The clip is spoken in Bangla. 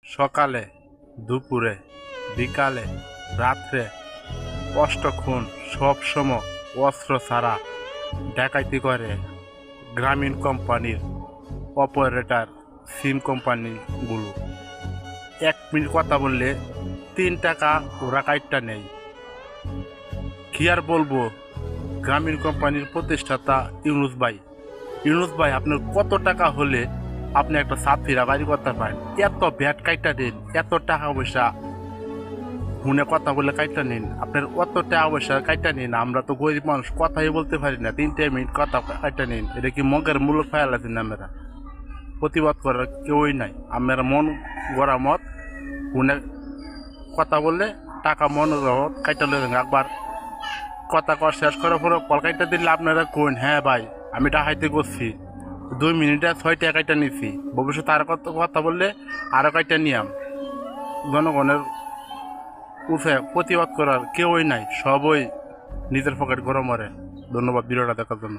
সকালে, দুপুরে, বিকালে, রাত্রে অষ্টক্ষণ সবসময় অস্ত্র ছাড়া ডাকাতি করে গ্রামীণ কোম্পানির অপারেটর সিম কোম্পানিগুলো। 1 মিনিট কথা বললে 3 টাকা ওরা কাইটটা নেই। কি আর বলবো, গ্রামীণ কোম্পানির প্রতিষ্ঠাতা ইউনুস ভাই আপনার কত টাকা হলে আপনি একটা সাতক্ষীরা বাড়ি করতে পারেন? এত ভ্যাট কাইটা দিন, এত টাকা পয়সা ফোনে কথা বলে কাইটা নিন, আপনার অত টাকা পয়সা কাইটা নিন। আমরা তো গরিব মানুষ, কথাই বলতে পারি না, 3 মিনিট কথা কাইটা নিন। এটা কি মগের মূল্য ফায়াল আছেন? আমরা প্রতিবাদ করার কেউই নাই। আমরা মন গড়া মত ফোনে কথা বললে টাকা মন কাইটা লেন। একবার কথা কর শেষ করার পরে কল কাইটা দিলে আপনারা কোন হ্যাঁ ভাই আমি ডাকাইতে করছি, 2 মিনিটে 6 টাকা কাইটা নিছি। ভবিষ্যতে আরো কত কথা বললে আরো কাইটা নিয়াম। জনগণের উঠে প্রতিবাদ করার কেউই নাই, সবই নিজের পকেট গরম মারে। ধন্যবাদ ভিডিওটা দেখার জন্য।